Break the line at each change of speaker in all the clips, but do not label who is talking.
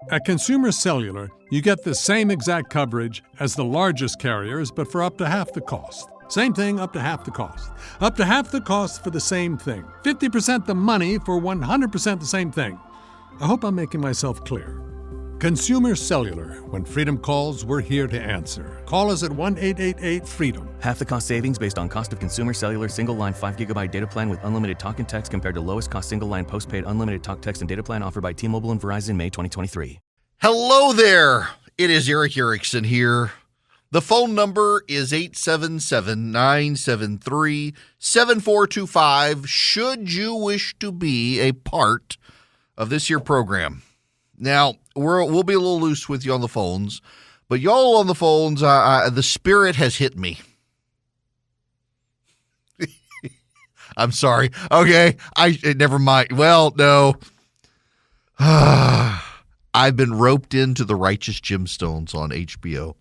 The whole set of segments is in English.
At Consumer Cellular, you get the same exact coverage as the largest carriers, but for up to half the cost. Same thing, up to half the cost. Up to half the cost for the same thing. 50% the money for 100% the same thing. I hope I'm making myself clear. Consumer Cellular. When freedom calls, we're here to answer. Call us at 1-888-FREEDOM.
Half the cost savings based on cost of Consumer Cellular single-line 5GB data plan with unlimited talk and text compared to lowest cost single-line postpaid unlimited talk, text, and data plan offered by T-Mobile and Verizon May 2023.
Hello there. It is Eric Erickson here. The phone number is 877-973-7425 should you wish to be a part of this here program. Now, we'll be a little loose with you on the phones, but y'all on the phones, the spirit has hit me. I'm sorry. Okay, never mind. Well, no. I've been roped into The Righteous Gemstones on HBO.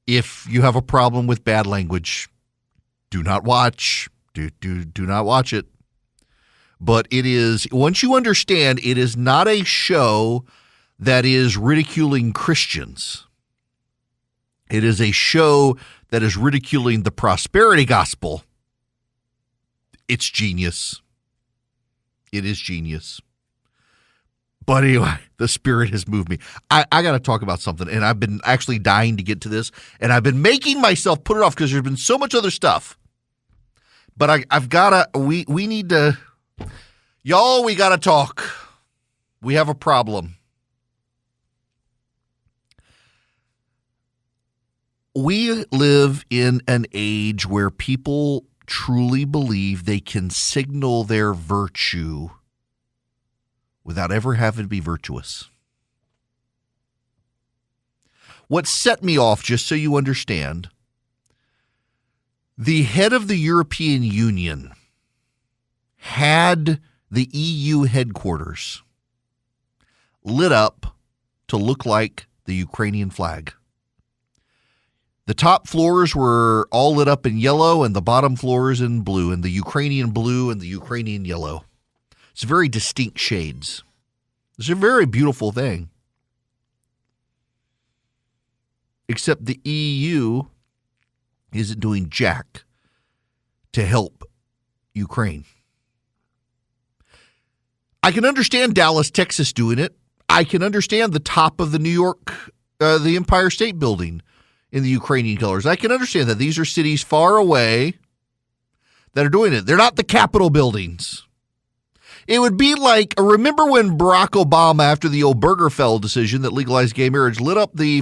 If you have a problem with bad language, do not watch. Do not watch it. But it is, once you understand, it is not a show that is ridiculing Christians. It is a show that is ridiculing the prosperity gospel. It's genius. It is genius. But anyway, the Spirit has moved me. I got to talk about something, and I've been actually dying to get to this, and I've been making myself put it off because there's been so much other stuff. But I've got to, we need to, y'all, we got to talk. We have a problem. We live in an age where people truly believe they can signal their virtue without ever having to be virtuous. What set me off, just so you understand, the head of the European Union had the EU headquarters lit up to look like the Ukrainian flag. The top floors were all lit up in yellow and the bottom floors in blue, and the Ukrainian blue and the Ukrainian yellow. It's very distinct shades. It's a very beautiful thing. Except the EU isn't doing jack to help Ukraine. I can understand Dallas, Texas doing it. I can understand the top of the New York, the Empire State Building in the Ukrainian colors. I can understand that these are cities far away that are doing it. They're not the Capitol buildings. It would be like, remember when Barack Obama, after the Obergefell decision that legalized gay marriage, lit up the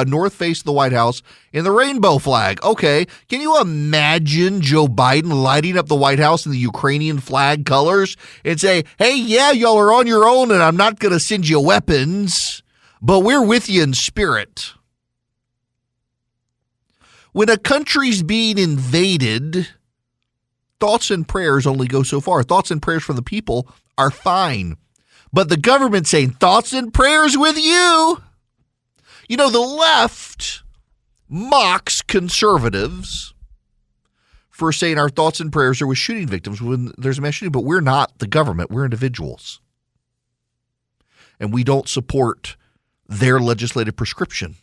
north face of the White House in the rainbow flag? Okay, can you imagine Joe Biden lighting up the White House in the Ukrainian flag colors and say, hey, yeah, y'all are on your own and I'm not going to send you weapons, but we're with you in spirit? When a country's being invaded, thoughts and prayers only go so far. Thoughts and prayers from the people are fine. But the government saying, thoughts and prayers with you. You know, the left mocks conservatives for saying our thoughts and prayers are with shooting victims when there's a mass shooting. But we're not the government. We're individuals. And we don't support their legislative prescription.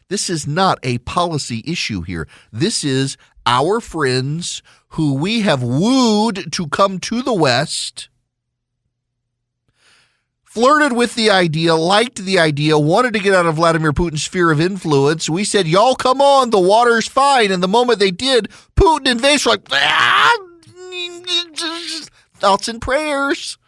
This is not a policy issue here. This is our friends who we have wooed to come to the West, flirted with the idea, liked the idea, wanted to get out of Vladimir Putin's sphere of influence. We said, y'all come on, the water's fine. And the moment they did, Putin invades. We're like, thoughts and prayers.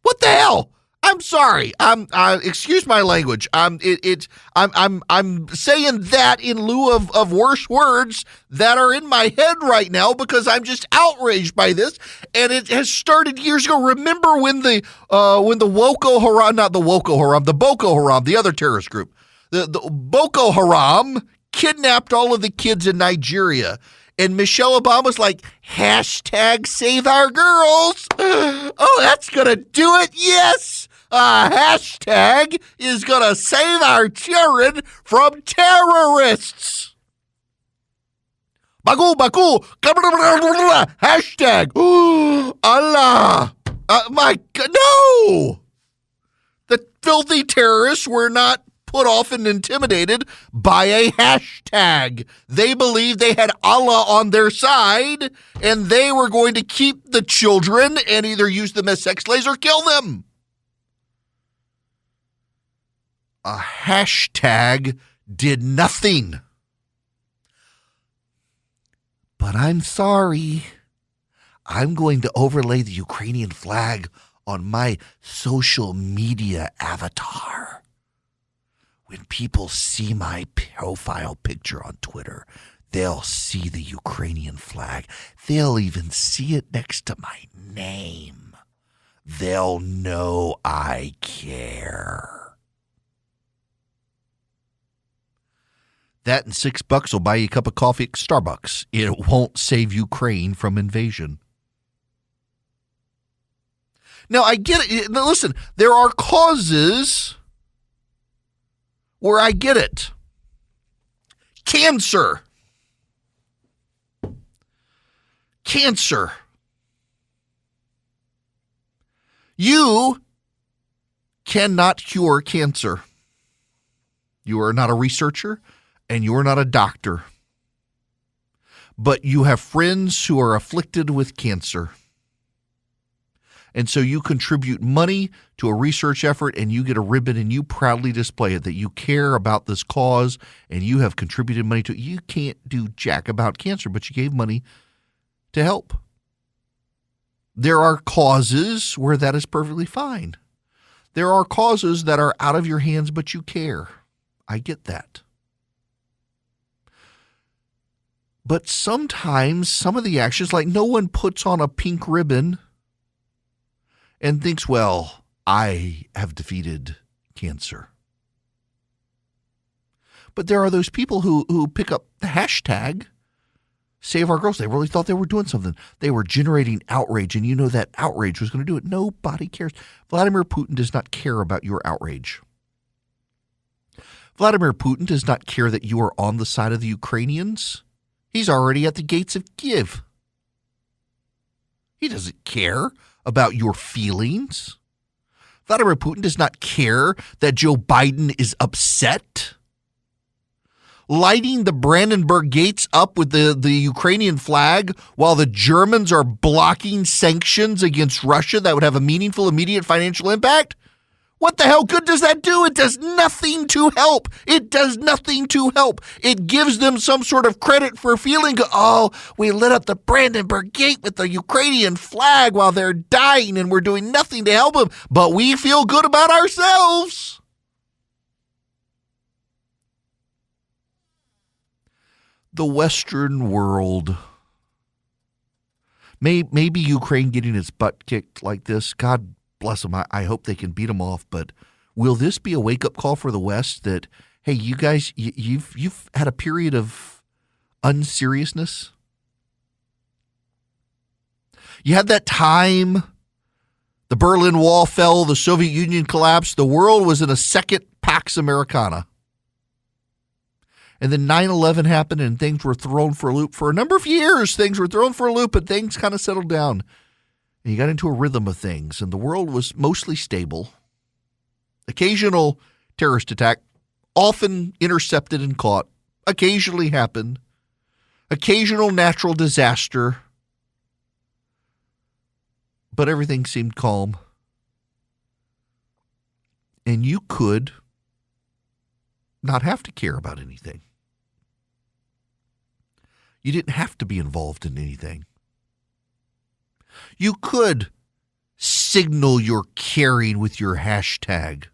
What the hell? I'm sorry. Excuse my language. I'm saying that in lieu of worse words that are in my head right now because I'm just outraged by this, and it has started years ago. Remember when the Boko Haram, the other terrorist group, the Boko Haram kidnapped all of the kids in Nigeria. And Michelle Obama's like, hashtag save our girls. Oh, that's going to do it. Yes. Hashtag is going to save our children from terrorists. Baku. Hashtag. Allah. My God, no! The filthy terrorists were not put off and intimidated by a hashtag. They believed they had Allah on their side, and they were going to keep the children and either use them as sex slaves or kill them. A hashtag did nothing. But I'm sorry. I'm going to overlay the Ukrainian flag on my social media avatar. When people see my profile picture on Twitter, they'll see the Ukrainian flag. They'll even see it next to my name. They'll know I care. That and $6 will buy you a cup of coffee at Starbucks. It won't save Ukraine from invasion. Now, I get it. Now, listen, there are causes where I get it. Cancer. You cannot cure cancer. You are not a researcher. And you're not a doctor, but you have friends who are afflicted with cancer. And so you contribute money to a research effort and you get a ribbon and you proudly display it that you care about this cause and you have contributed money to it. You can't do jack about cancer, but you gave money to help. There are causes where that is perfectly fine. There are causes that are out of your hands, but you care. I get that. But sometimes some of the actions, like no one puts on a pink ribbon and thinks, well, I have defeated cancer. But there are those people who pick up the hashtag Save Our Girls. They really thought they were doing something. They were generating outrage, and you know that outrage was going to do it. Nobody cares. Vladimir Putin does not care about your outrage. Vladimir Putin does not care that you are on the side of the Ukrainians. He's already at the gates of Kiev. He doesn't care about your feelings. Vladimir Putin does not care that Joe Biden is upset. Lighting the Brandenburg gates up with the Ukrainian flag while the Germans are blocking sanctions against Russia that would have a meaningful, immediate financial impact? What the hell good does that do? It does nothing to help. It does nothing to help. It gives them some sort of credit for feeling, oh, we lit up the Brandenburg Gate with the Ukrainian flag while they're dying and we're doing nothing to help them, but we feel good about ourselves. The Western world, maybe Ukraine getting its butt kicked like this, God bless them. I hope they can beat them off. But will this be a wake-up call for the West that, hey, you guys, you've had a period of unseriousness? You had that time, the Berlin Wall fell, the Soviet Union collapsed, the world was in a second Pax Americana. And then 9/11 happened and things were thrown for a loop. For a number of years, things were thrown for a loop, but things kind of settled down. And you got into a rhythm of things, and the world was mostly stable. Occasional terrorist attack, often intercepted and caught, occasionally happened. Occasional natural disaster. But everything seemed calm. And you could not have to care about anything. You didn't have to be involved in anything. You could signal your caring with your hashtag.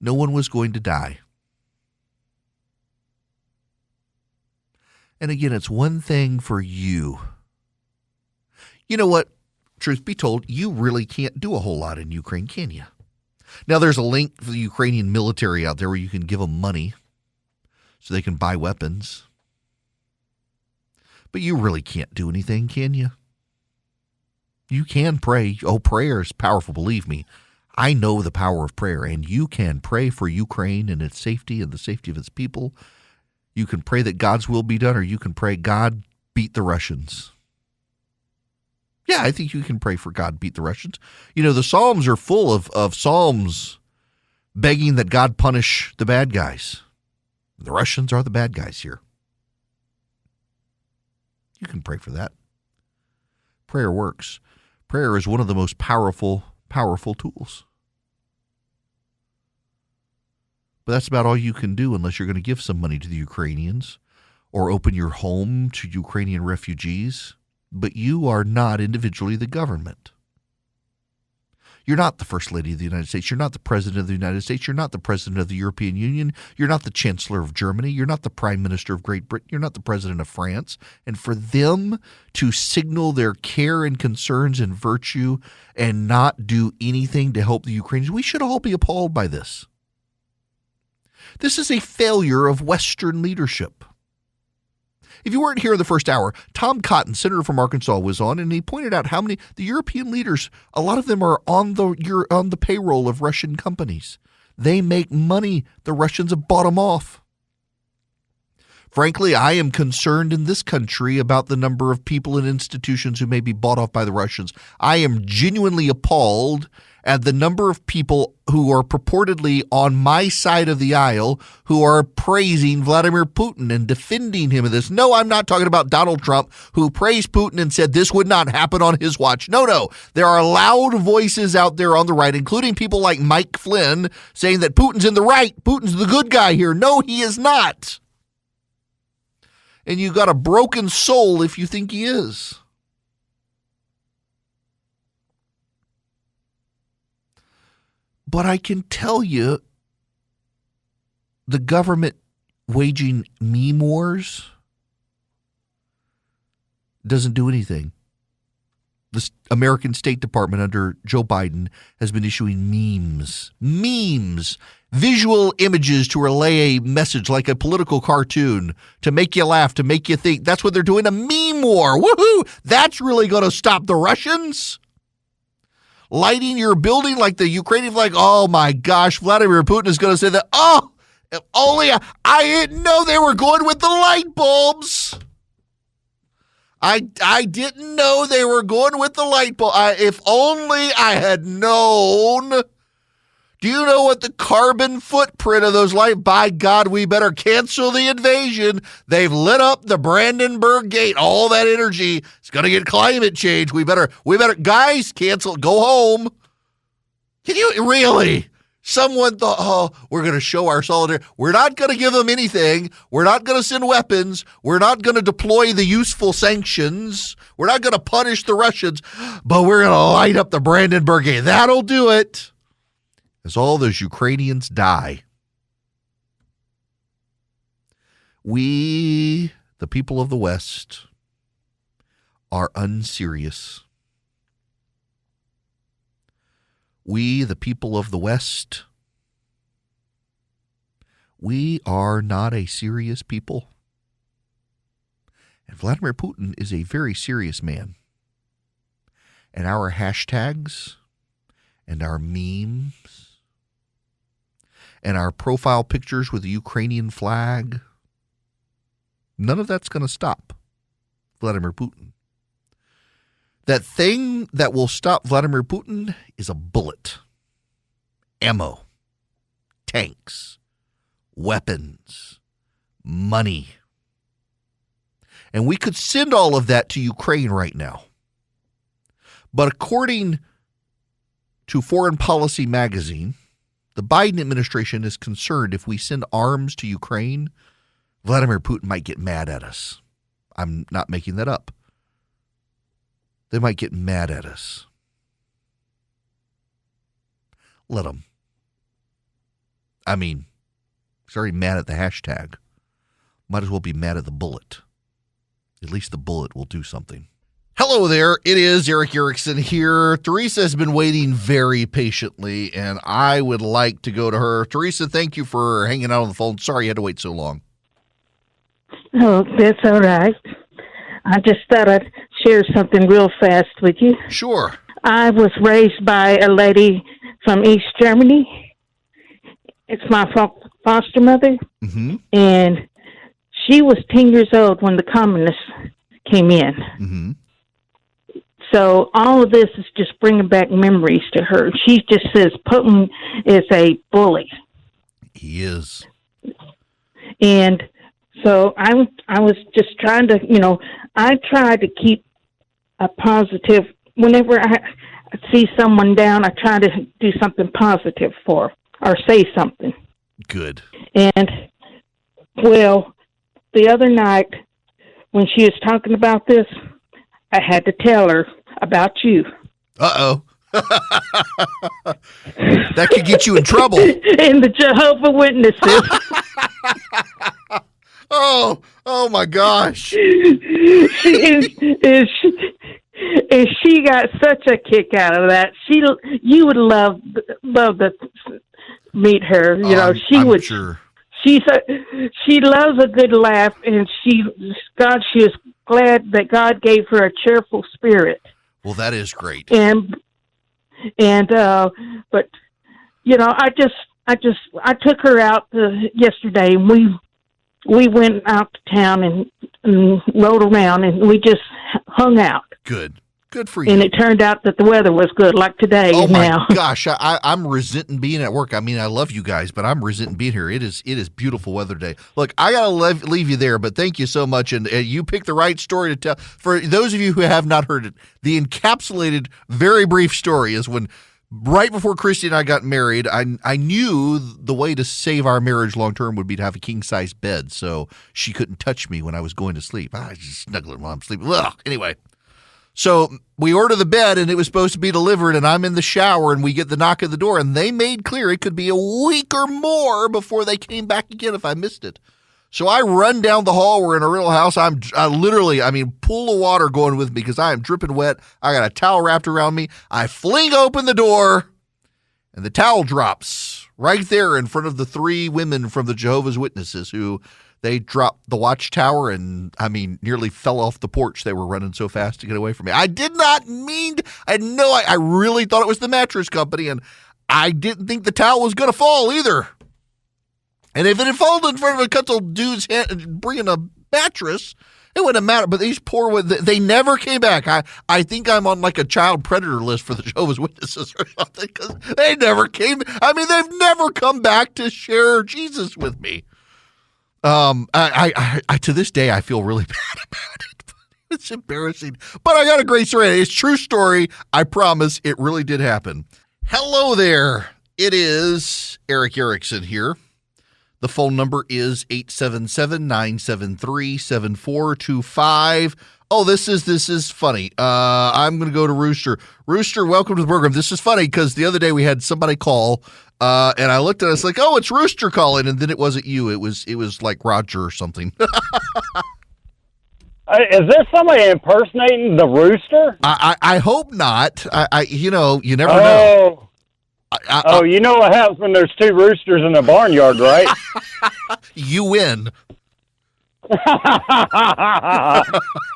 No one was going to die. And again, it's one thing for you. You know what? Truth be told, you really can't do a whole lot in Ukraine, can you? Now, there's a link for the Ukrainian military out there where you can give them money so they can buy weapons. But you really can't do anything, can you? You can pray. Oh, prayer is powerful, believe me. I know the power of prayer, and you can pray for Ukraine and its safety and the safety of its people. You can pray that God's will be done, or you can pray, God, beat the Russians. Yeah, I think you can pray for God beat the Russians. You know, the Psalms are full of Psalms begging that God punish the bad guys. The Russians are the bad guys here. You can pray for that. Prayer works. Prayer is one of the most powerful tools. But that's about all you can do unless you're going to give some money to the Ukrainians or open your home to Ukrainian refugees. But you are not individually the government. You're not the First Lady of the United States. You're not the President of the United States. You're not the President of the European Union. You're not the Chancellor of Germany. You're not the Prime Minister of Great Britain. You're not the President of France. And for them to signal their care and concerns and virtue and not do anything to help the Ukrainians, we should all be appalled by this. This is a failure of Western leadership. If you weren't here in the first hour, Tom Cotton, senator from Arkansas, was on, and he pointed out how many the European leaders, a lot of them are on the payroll of Russian companies. They make money. The Russians have bought them off. Frankly, I am concerned in this country about the number of people and institutions who may be bought off by the Russians. I am genuinely appalled at the number of people who are purportedly on my side of the aisle who are praising Vladimir Putin and defending him in this. No, I'm not talking about Donald Trump, who praised Putin and said this would not happen on his watch. No. There are loud voices out there on the right, including people like Mike Flynn, saying that Putin's in the right. Putin's the good guy here. No, he is not. And you got a broken soul if you think he is. But I can tell you, the government waging meme wars doesn't do anything. The American State Department under Joe Biden has been issuing memes, visual images to relay a message like a political cartoon to make you laugh, to make you think. That's what they're doing, a meme war. Woohoo! That's really going to stop the Russians. Lighting your building like the Ukrainian flag. Oh my gosh, Vladimir Putin is going to say that. Oh, if only I didn't know they were going with the light bulbs. I didn't know they were going with the light bulb. If only I had known. Do you know what the carbon footprint of those lights? By God, we better cancel the invasion. They've lit up the Brandenburg Gate. All that energy is going to get climate change. We better, guys, cancel. Go home. Can you really? Someone thought, oh, we're going to show our solidarity. We're not going to give them anything. We're not going to send weapons. We're not going to deploy the useful sanctions. We're not going to punish the Russians, but we're going to light up the Brandenburg Gate. That'll do it. As all those Ukrainians die. We, the people of the West, are unserious. We, the people of the West, we are not a serious people. And Vladimir Putin is a very serious man. And our hashtags and our memes and our profile pictures with the Ukrainian flag, none of that's going to stop Vladimir Putin. That thing that will stop Vladimir Putin is a bullet, ammo, tanks, weapons, money. And we could send all of that to Ukraine right now. But according to Foreign Policy magazine, the Biden administration is concerned if we send arms to Ukraine, Vladimir Putin might get mad at us. I'm not making that up. They might get mad at us. Let them. I mean, he's already mad at the hashtag. Might as well be mad at the bullet. At least the bullet will do something. Hello there, it is Eric Erickson here. Teresa has been waiting very patiently, and I would like to go to her. Teresa, thank you for hanging out on the phone. Sorry you had to wait so long.
Oh, that's all right. I just thought I'd share something real fast with you.
Sure.
I was raised by a lady from East Germany. It's my foster mother, and she was 10 years old when the communists came in. So all of this is just bringing back memories to her. She just says Putin is a bully.
He is.
And so I was just trying to, I try to keep a positive. Whenever I see someone down, I try to do something positive for or say something.
Good.
And, well, the other night when she was talking about this, I had to tell her about you.
Uh-oh. That could get you in trouble.
And the Jehovah Witnesses.
Oh my gosh.
She got such a kick out of that. You would love to meet her.
I'm sure.
She loves a good laugh, and she is glad that God gave her a cheerful spirit.
Well, that is great.
But I took her out yesterday, and we went out to town and rode around, and we just hung out.
Good for you.
And it turned out that the weather was good, like today.
Oh my
now.
gosh, I'm resenting being at work. I mean, I love you guys, but I'm resenting being here. It is beautiful weather today. Look, I gotta leave you there, but thank you so much, and you picked the right story to tell. For those of you who have not heard it, the encapsulated, very brief story is when right before Christy and I got married, I knew the way to save our marriage long term would be to have a king size bed, so she couldn't touch me when I was going to sleep. I just snuggle her while I'm sleeping. Ugh. Anyway. So we order the bed, and it was supposed to be delivered, and I'm in the shower, and we get the knock at the door, and they made clear it could be a week or more before they came back again if I missed it. So I run down the hall. We're in a rental house. I literally, pool of water going with me because I am dripping wet. I got a towel wrapped around me. I fling open the door, and the towel drops right there in front of the three women from the Jehovah's Witnesses who they dropped the watchtower and, nearly fell off the porch. They were running so fast to get away from me. I did not mean to. I really thought it was the mattress company, and I didn't think the towel was going to fall either. And if it had fallen in front of a couple dudes bringing a mattress, it wouldn't matter. But these poor ones, they never came back. I think I'm on like a child predator list for the Jehovah's Witnesses or something because they never came. They've never come back to share Jesus with me. I to this day, I feel really bad about it. It's embarrassing, but I got a great story. It's a true story. I promise it really did happen. Hello there. It is Eric Erickson here. The phone number is 877-973-7425. Oh, this is funny. I'm going to go to Rooster. Rooster, welcome to the program. This is funny because the other day we had somebody call, and I looked at it, it's like, oh, it's Rooster calling, and then it wasn't you. It was like Roger or something.
Is there somebody impersonating the Rooster?
I hope not. You never know.
You know what happens when there's two roosters in a barnyard, right?
You win.
Eric,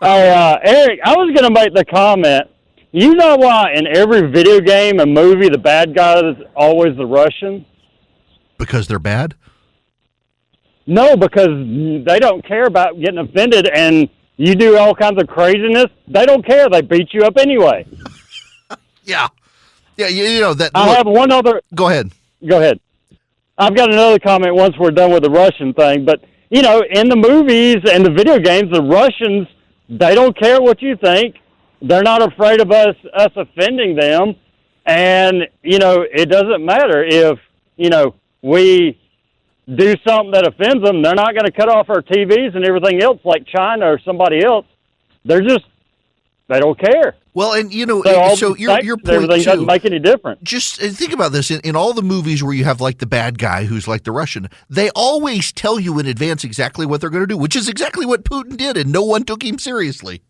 I was going to make the comment. You know why in every video game and movie the bad guy is always the Russians?
Because they're bad?
No, because they don't care about getting offended, and you do all kinds of craziness. They don't care. They beat you up anyway.
Yeah. Yeah, that.
I have one other.
Go ahead.
I've got another comment once we're done with the Russian thing. But, in the movies and the video games, the Russians, they don't care what you think. They're not afraid of us offending them. And, it doesn't matter if, we do something that offends them. They're not going to cut off our TVs and everything else like China or somebody else. They don't care.
Well, and so your point
everything
too,
doesn't make any difference.
Just think about this: in all the movies where you have like the bad guy who's like the Russian, they always tell you in advance exactly what they're going to do, which is exactly what Putin did, and no one took him seriously.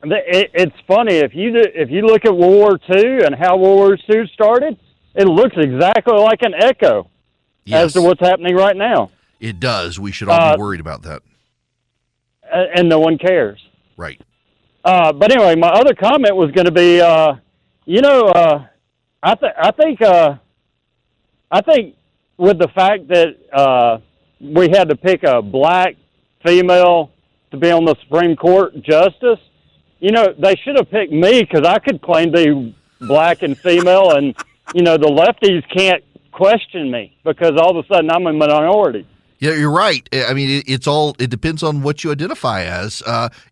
It's funny if you look at World War II and how World War II started, it looks exactly like an echo as to what's happening right now.
It does. We should all be worried about that,
and no one cares.
Right.
But anyway, my other comment was going to be, I think with the fact that we had to pick a black female to be on the Supreme Court justice, they should have picked me because I could claim to be black and female, and, the lefties can't question me because all of a sudden I'm a minority.
Yeah, you're right. I mean, it depends on what you identify as.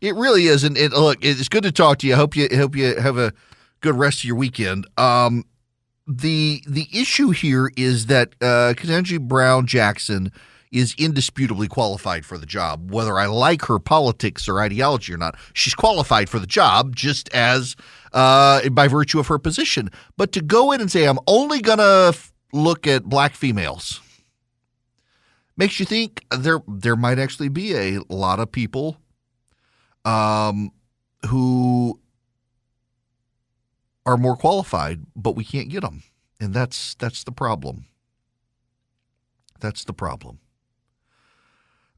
It really is. And look, it's good to talk to you. I hope you have a good rest of your weekend. The issue here is that Ketanji Brown Jackson is indisputably qualified for the job. Whether I like her politics or ideology or not, she's qualified for the job just as by virtue of her position. But to go in and say, I'm only going to look at black females, makes you think there might actually be a lot of people who are more qualified, but we can't get them. And that's the problem. That's the problem.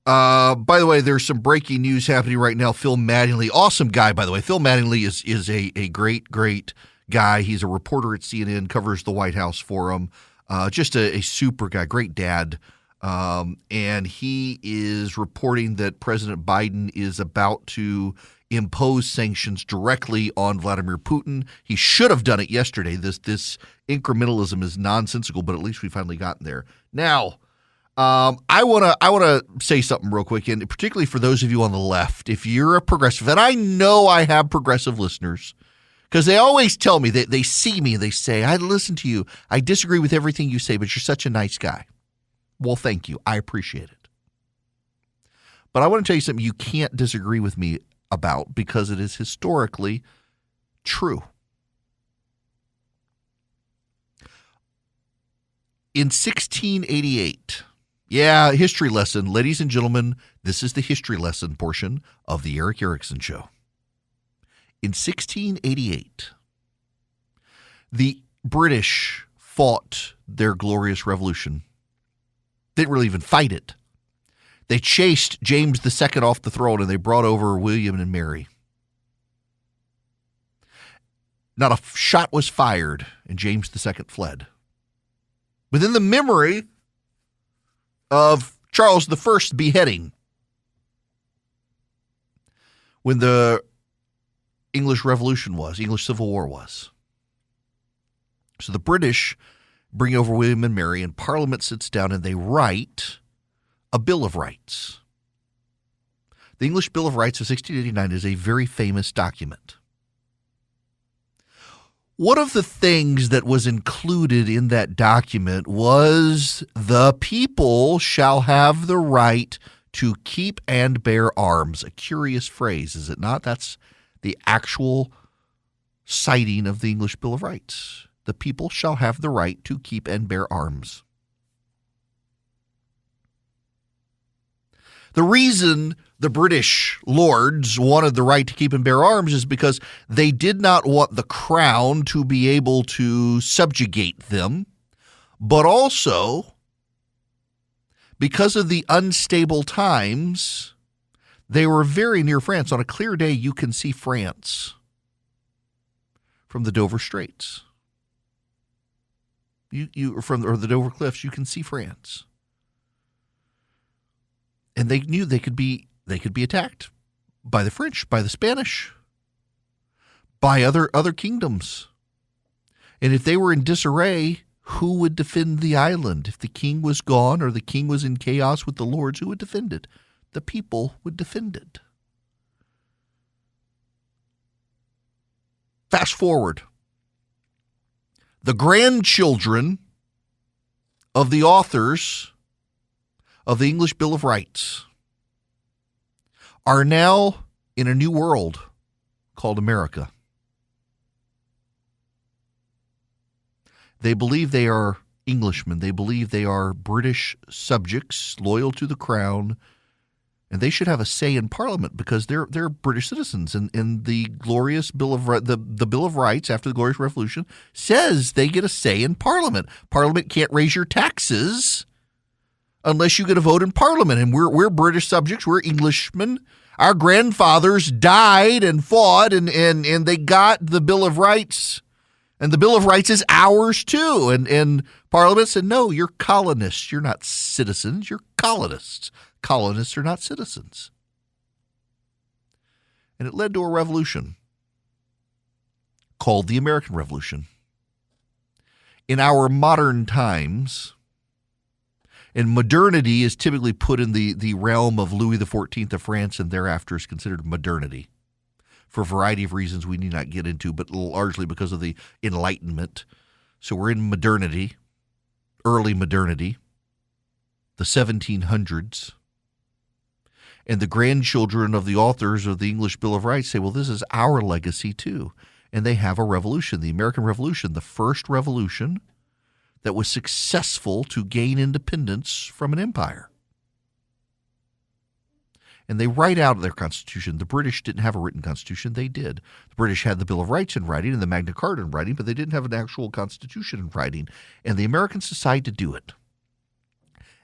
By the way, there's some breaking news happening right now. Phil Mattingly, awesome guy, by the way. Phil Mattingly is a great guy. He's a reporter at CNN, covers the White House for him. Just a super guy, great dad. And he is reporting that President Biden is about to impose sanctions directly on Vladimir Putin. He should have done it yesterday. This incrementalism is nonsensical, but at least we finally gotten there. Now, I wanna say something real quick, and particularly for those of you on the left, if you're a progressive, and I know I have progressive listeners, because they always tell me that they see me and they say, I listen to you. I disagree with everything you say, but you're such a nice guy. Well, thank you. I appreciate it. But I want to tell you something you can't disagree with me about because it is historically true. In 1688, history lesson. Ladies and gentlemen, this is the history lesson portion of the Eric Erickson Show. In 1688, the British fought their glorious revolution. They didn't really even fight it. They chased James II off the throne and they brought over William and Mary. Not a shot was fired and James II fled. Within the memory of Charles I's beheading, when the English Civil War was. So the British bring over William and Mary, and Parliament sits down and they write a Bill of Rights. The English Bill of Rights of 1689 is a very famous document. One of the things that was included in that document was the people shall have the right to keep and bear arms. A curious phrase, is it not? That's the actual citing of the English Bill of Rights. The people shall have the right to keep and bear arms. The reason the British lords wanted the right to keep and bear arms is because they did not want the crown to be able to subjugate them, but also because of the unstable times, they were very near France. On a clear day, you can see France from the Dover Straits. Or the Dover Cliffs, you can see France. And they knew they could be attacked by the French, by the Spanish, by other kingdoms. And if they were in disarray, who would defend the island? If the king was gone or the king was in chaos with the lords, who would defend it? The people would defend it. Fast forward. The grandchildren of the authors of the English Bill of Rights are now in a new world called America. They believe they are Englishmen. They believe they are British subjects loyal to the crown, and they should have a say in Parliament because they're British citizens. And the glorious Bill of the Bill of Rights after the Glorious Revolution says they get a say in Parliament. Parliament can't raise your taxes unless you get a vote in Parliament. And we're British subjects. We're Englishmen. Our grandfathers died and fought, and they got the Bill of Rights. And the Bill of Rights is ours too. And Parliament said, no, you're colonists. You're not citizens. You're colonists. Colonists are not citizens. And it led to a revolution. called the American Revolution. In our modern times, and modernity is typically put in the realm of Louis XIV of France and thereafter is considered modernity for a variety of reasons we need not get into, but largely because of the Enlightenment. So we're in modernity, early modernity, the 1700s. And the grandchildren of the authors of the English Bill of Rights say, well, this is our legacy too. And they have a revolution, the American Revolution, the first revolution that was successful to gain independence from an empire. And they write out their Constitution. The British didn't have a written Constitution. They did. The British had the Bill of Rights in writing and the Magna Carta in writing, but they didn't have an actual Constitution in writing. And the Americans decided to do it.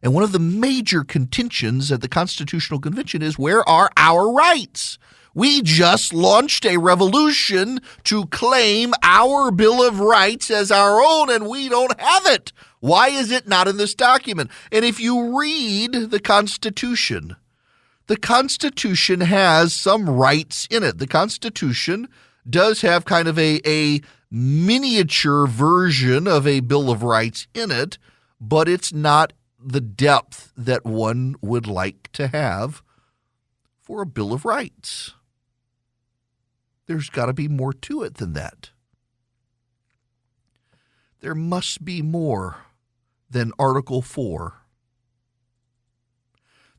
And one of the major contentions at the Constitutional Convention is, where are our rights? We just launched a revolution to claim our Bill of Rights as our own, and we don't have it. Why is it not in this document? And if you read the Constitution has some rights in it. The Constitution does have kind of a miniature version of a Bill of Rights in it, but it's not the depth that one would like to have for a Bill of Rights. There's got to be more to it than that. There must be more than Article 4.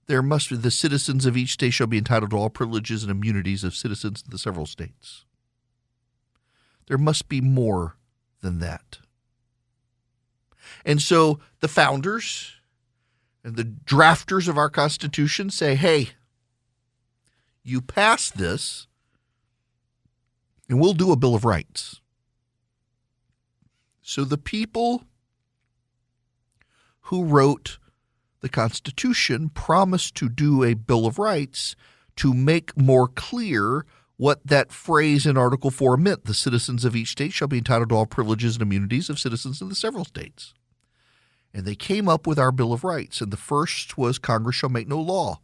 There must be, the citizens of each state shall be entitled to all privileges and immunities of citizens of the several states. There must be more than that. And so the founders and the drafters of our Constitution say, hey, you pass this, and we'll do a Bill of Rights. So the people who wrote the Constitution promised to do a Bill of Rights to make more clear what that phrase in Article 4 meant. The citizens of each state shall be entitled to all privileges and immunities of citizens of the several states. And they came up with our Bill of Rights. And the first was, Congress shall make no law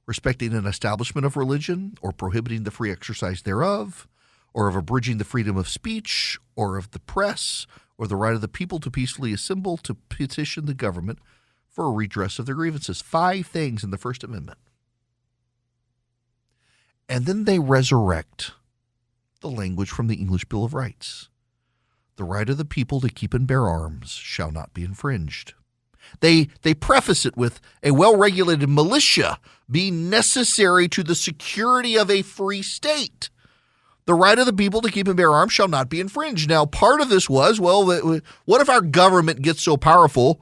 respecting an establishment of religion or prohibiting the free exercise thereof, or of abridging the freedom of speech or of the press, or the right of the people to peacefully assemble to petition the government for a redress of their grievances. 5 things in the First Amendment. And then they resurrect the language from the English Bill of Rights. The right of the people to keep and bear arms shall not be infringed. They preface it with a well-regulated militia being necessary to the security of a free state. The right of the people to keep and bear arms shall not be infringed. Now, part of this was, well, what if our government gets so powerful,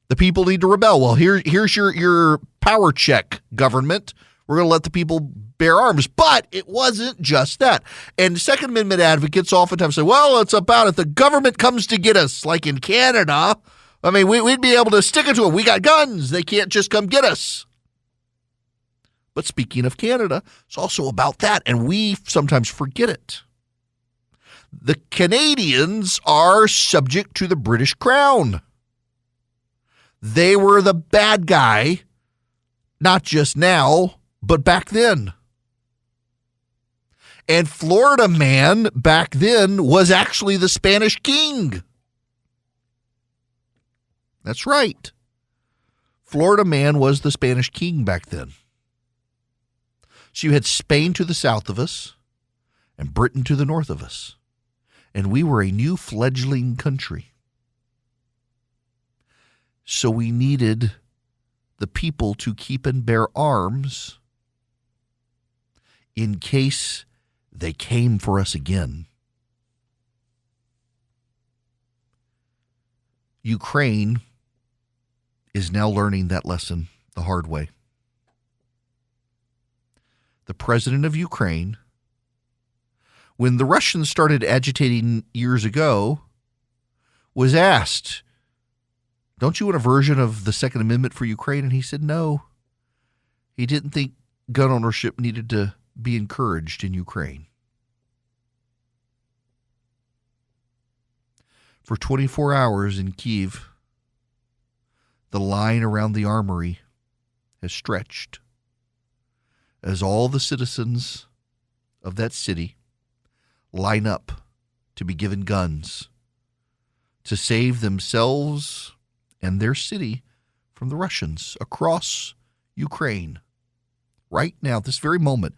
the people need to rebel? Well, here's your power check, government. We're going to let the people bear arms. But it wasn't just that. And Second Amendment advocates oftentimes say, well, it's about if the government comes to get us, like in Canada. I mean, we'd be able to stick it to them. We got guns. They can't just come get us. But speaking of Canada, it's also about that, and we sometimes forget it. The Canadians are subject to the British Crown. They were the bad guy, not just now, but back then. And Florida man back then was actually the Spanish king. That's right. Florida man was the Spanish king back then. So you had Spain to the south of us and Britain to the north of us. And we were a new fledgling country. So we needed the people to keep and bear arms in case they came for us again. Ukraine is now learning that lesson the hard way. The president of Ukraine, when the Russians started agitating years ago, was asked, don't you want a version of the Second Amendment for Ukraine? And he said no. He didn't think gun ownership needed to be encouraged in Ukraine. For 24 hours in Kyiv, the line around the armory has stretched as all the citizens of that city line up to be given guns to save themselves and their city from the Russians across Ukraine. Right now, this very moment,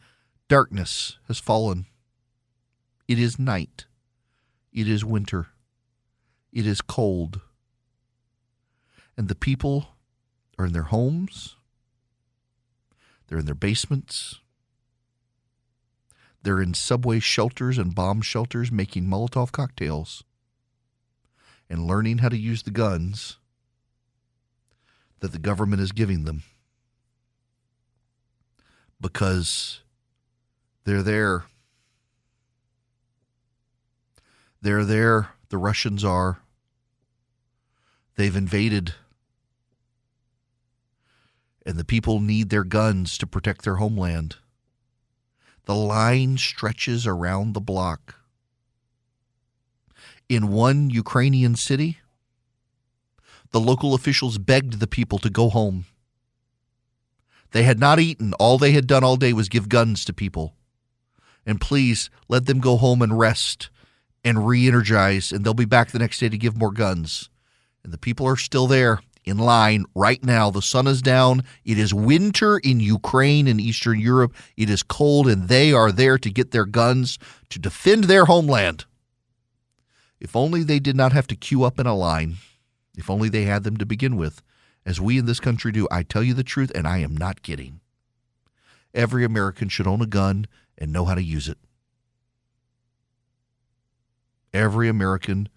darkness has fallen. It is night. It is winter. It is cold. And the people are in their homes. They're in their basements. They're in subway shelters and bomb shelters making Molotov cocktails and learning how to use the guns that the government is giving them, because they're there. They're there. The Russians are. They've invaded. And the people need their guns to protect their homeland. The line stretches around the block. In one Ukrainian city, the local officials begged the people to go home. They had not eaten. All they had done all day was give guns to people. And please let them go home and rest and re-energize, and they'll be back the next day to give more guns. And the people are still there in line right now. The sun is down. It is winter in Ukraine and Eastern Europe. It is cold, and they are there to get their guns to defend their homeland. If only they did not have to queue up in a line. If only they had them to begin with, as we in this country do. I tell you the truth, and I am not kidding. Every American should own a gun and know how to use it. Every American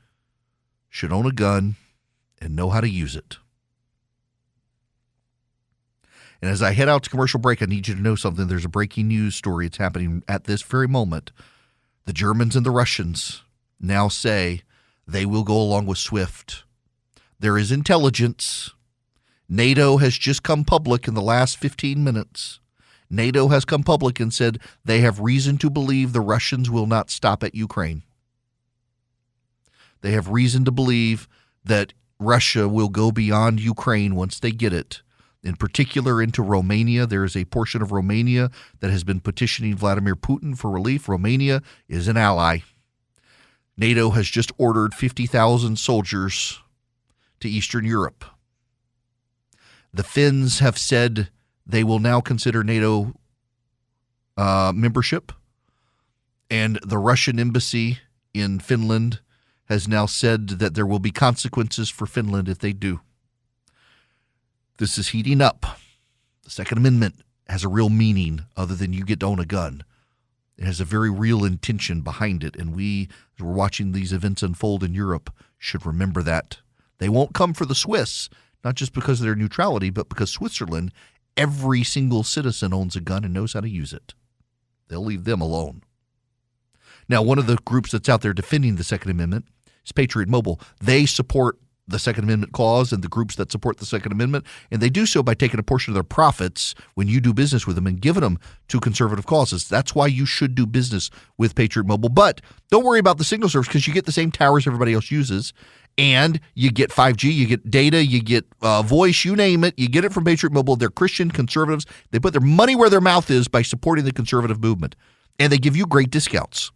should own a gun and know how to use it. And as I head out to commercial break, I need you to know something. There's a breaking news story. It's happening at this very moment. The Germans and the Russians now say they will go along with SWIFT. There is intelligence. NATO has just come public in the last 15 minutes. NATO has come public and said they have reason to believe the Russians will not stop at Ukraine. They have reason to believe that Russia will go beyond Ukraine once they get it, in particular into Romania. There is a portion of Romania that has been petitioning Vladimir Putin for relief. Romania is an ally. NATO has just ordered 50,000 soldiers to Eastern Europe. The Finns have said they will now consider NATO membership, and the Russian embassy in Finland has now said that there will be consequences for Finland if they do. This is heating up. The Second Amendment has a real meaning other than you get to own a gun. It has a very real intention behind it, and we, as we're watching these events unfold in Europe, should remember that. They won't come for the Swiss, not just because of their neutrality, but because Switzerland, every single citizen owns a gun and knows how to use it. They'll leave them alone. Now, one of the groups that's out there defending the Second Amendment is Patriot Mobile. They support the Second Amendment clause and the groups that support the Second Amendment, and they do so by taking a portion of their profits when you do business with them and giving them to conservative causes. That's why you should do business with Patriot Mobile. But don't worry about the signal service, because you get the same towers everybody else uses, and you get 5G, you get data, you get voice, you name it. You get it from Patriot Mobile. They're Christian conservatives. They put their money where their mouth is by supporting the conservative movement, and they give you great discounts.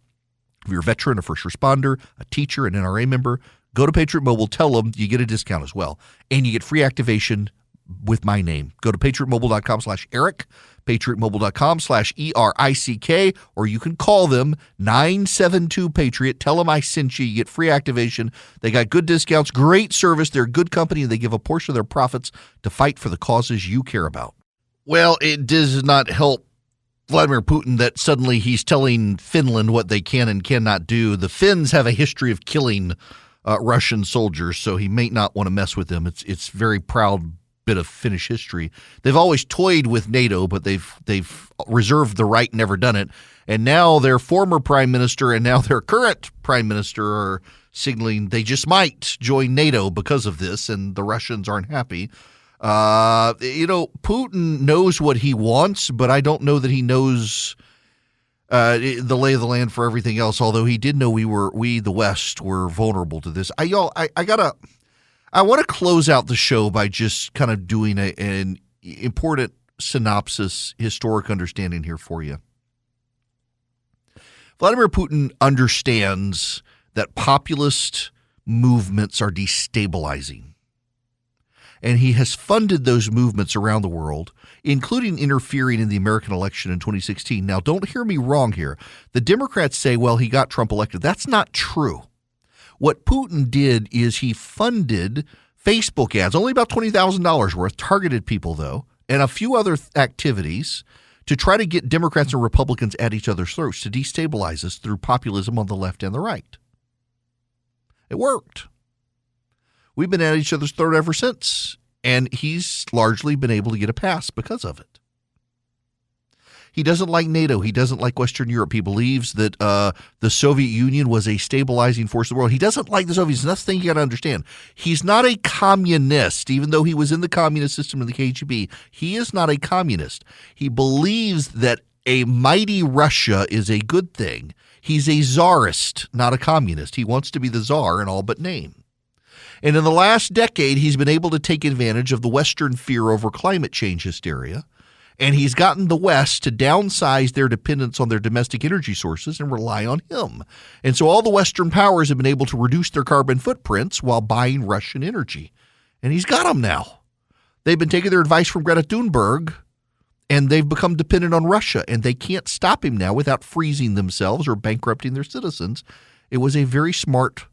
If you're a veteran, a first responder, a teacher, an NRA member, go to Patriot Mobile, tell them you get a discount as well. And you get free activation with my name. Go to patriotmobile.com/Eric, patriotmobile.com/ERICK, or you can call them 972-PATRIOT. Tell them I sent you. You get free activation. They got good discounts, great service. They're a good company, and they give a portion of their profits to fight for the causes you care about. Well, it does not help Vladimir Putin that suddenly he's telling Finland what they can and cannot do. The Finns have a history of killing Russian soldiers, so he may not want to mess with them. It's very proud bit of Finnish history. They've always toyed with NATO, but they've reserved the right, never done it. And now their former prime minister and now their current prime minister are signaling they just might join NATO because of this, and the Russians aren't happy. Putin knows what he wants, but I don't know that he knows the lay of the land for everything else. Although he did know we the West were vulnerable to this. I want to close out the show by just kind of doing an important synopsis, historic understanding here for you. Vladimir Putin understands that populist movements are destabilizing. And he has funded those movements around the world, including interfering in the American election in 2016. Now, don't hear me wrong here. The Democrats say, well, he got Trump elected. That's not true. What Putin did is he funded Facebook ads, only about $20,000 worth, targeted people, though, and a few other activities to try to get Democrats and Republicans at each other's throats, to destabilize us through populism on the left and the right. It worked. We've been at each other's throat ever since, and he's largely been able to get a pass because of it. He doesn't like NATO. He doesn't like Western Europe. He believes that the Soviet Union was a stabilizing force of the world. He doesn't like the Soviets. That's the thing you got to understand. He's not a communist, even though he was in the communist system in the KGB. He is not a communist. He believes that a mighty Russia is a good thing. He's a czarist, not a communist. He wants to be the czar in all but name. And in the last decade, he's been able to take advantage of the Western fear over climate change hysteria. And he's gotten the West to downsize their dependence on their domestic energy sources and rely on him. And so all the Western powers have been able to reduce their carbon footprints while buying Russian energy. And he's got them now. They've been taking their advice from Greta Thunberg, and they've become dependent on Russia. And they can't stop him now without freezing themselves or bankrupting their citizens. It was a very smart,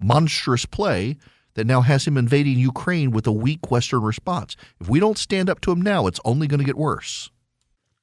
monstrous play that now has him invading Ukraine with a weak Western response. If we don't stand up to him now, it's only going to get worse.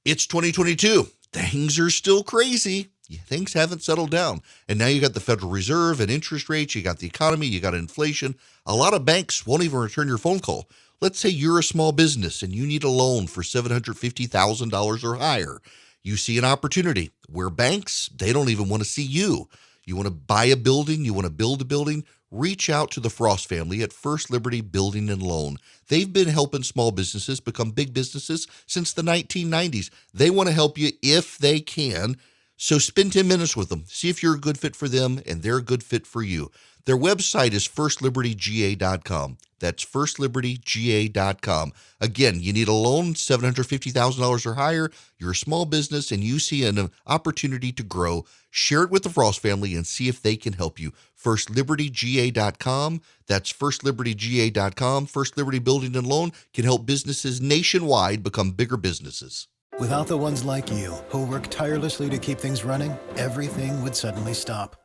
It's 2022. Things are still crazy. Things haven't settled down. And now you got the Federal Reserve and interest rates. You got the economy. You got inflation. A lot of banks won't even return your phone call. Let's say you're a small business and you need a loan for $750,000 or higher. You see an opportunity where banks, they don't even want to see you. You want to buy a building. You want to build a building. Reach out to the Frost family at First Liberty Building and Loan. They've been helping small businesses become big businesses since the 1990s. They want to help you if they can. So spend 10 minutes with them. See if you're a good fit for them and they're a good fit for you. Their website is firstlibertyga.com. That's firstlibertyga.com. Again, you need a loan, $750,000 or higher. You're a small business and you see an opportunity to grow. Share it with the Frost family and see if they can help you. firstlibertyga.com. That's firstlibertyga.com. First Liberty Building and Loan can help businesses nationwide become bigger businesses.
Without the ones like you, who work tirelessly to keep things running, everything would suddenly stop.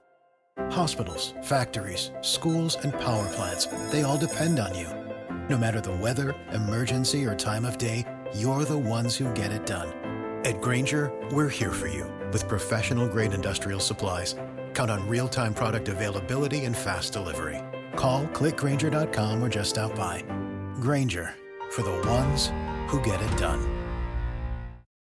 Hospitals, factories, schools, and power plants, they all depend on you. No matter the weather, emergency, or time of day, you're the ones who get it done. At Grainger, we're here for you with professional-grade industrial supplies. Count on real-time product availability and fast delivery. Call, click Grainger.com, or just stop by. Grainger, for the ones who get it done.